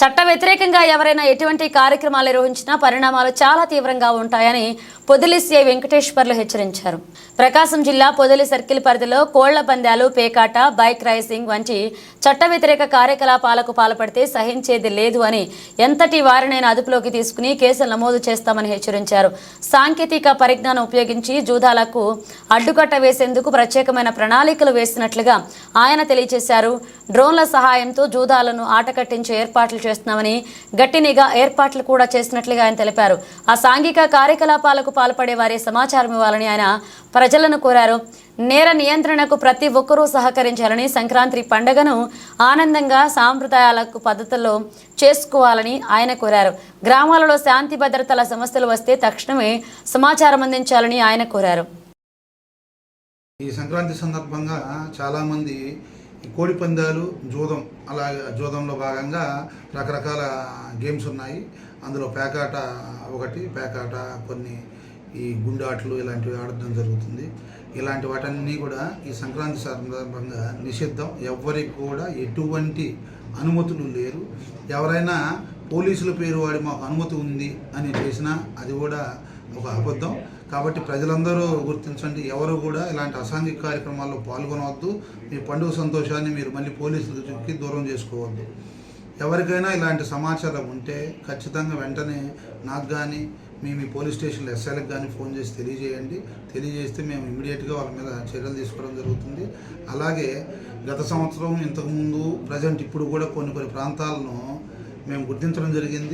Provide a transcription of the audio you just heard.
చట్ట వ్యతిరేకంగా ఎవరైనా ఎటువంటి కార్యక్రమాలు నిర్వహించినా పరిణామాలు చాలా తీవ్రంగా ఉంటాయని పొదిలి సిఐ వెంకటేశ్వర్లు హెచ్చరించారు. ప్రకాశం జిల్లా పొదిలి సర్కిల్ పరిధిలో కోళ్ల పందాలు, పేకాట, బైక్ రైసింగ్ వంటి చట్ట వ్యతిరేక కార్యకలాపాలకు పాల్పడితే సహించేది లేదు అని, ఎంతటి వారినైనా అదుపులోకి తీసుకుని కేసులు నమోదు చేస్తామని హెచ్చరించారు. సాంకేతిక పరిజ్ఞానం ఉపయోగించి జూదాలకు అడ్డుకట్ట వేసేందుకు ప్రత్యేకమైన ప్రణాళికలు వేసినట్లుగా ఆయన తెలియజేశారు. డ్రోన్ల సహాయంతో జూదాలను ఆటకట్టించే ఏర్పాట్లు చేస్తున్నామని, గట్టి నిఘా ఏర్పాట్లు కూడా చేసినట్లుగా ఆయన తెలిపారు. ఆ సాంఘిక కార్యకలాపాలకు పాల్పడే వారి సమాచారం ఇవ్వాలని ఆయన ప్రజలను కోరారు. నేర నియంత్రణకు ప్రతి ఒక్కరూ సహకరించాలని, సంక్రాంతి పండుగను ఆనందంగా సాంప్రదాయాలకు పద్ధతుల్లో చేసుకోవాలని ఆయన కోరారు. గ్రామాలలో శాంతి భద్రతల సమస్యలు వస్తే తక్షణమే సమాచారం అందించాలని ఆయన కోరారు. ఈ సంక్రాంతి సందర్భంగా చాలామంది కోడి పందాలు, జూదం, అలాగే జూదంలో భాగంగా రకరకాల గేమ్స్ ఉన్నాయి. అందులో పేకాట ఒకటి, పేకాట కొన్ని ఈ గుండాట్లు ఇలాంటివి ఆడడం జరుగుతుంది. ఇలాంటి వాటన్నీ కూడా ఈ సంక్రాంతి సందర్భంగా నిషిద్ధం. ఎవ్వరికి కూడా ఎటువంటి అనుమతులు లేరు. ఎవరైనా పోలీసుల పేరు వాడి మాకు అనుమతి ఉంది అని చేసినా అది కూడా ఒక అబద్ధం. కాబట్టి ప్రజలందరూ గుర్తించండి, ఎవరు కూడా ఇలాంటి అసాంఘిక కార్యక్రమాల్లో పాల్గొనవద్దు. మీ పండుగ సంతోషాన్ని మీరు మళ్ళీ పోలీసులకి దూరం చేసుకోవద్దు. ఎవరికైనా ఇలాంటి సమాచారం ఉంటే ఖచ్చితంగా వెంటనే నాకు కానీ మీ పోలీస్ స్టేషన్లో ఎస్ఐలకు కానీ ఫోన్ చేసి తెలియజేస్తే మేము ఇమ్మీడియట్గా వాళ్ళ మీద చర్యలు తీసుకోవడం జరుగుతుంది. అలాగే గత సంవత్సరం, ఇంతకుముందు, ప్రజెంట్ ఇప్పుడు కూడా కొన్ని ప్రాంతాలను మేము గుర్తించడం జరిగింది.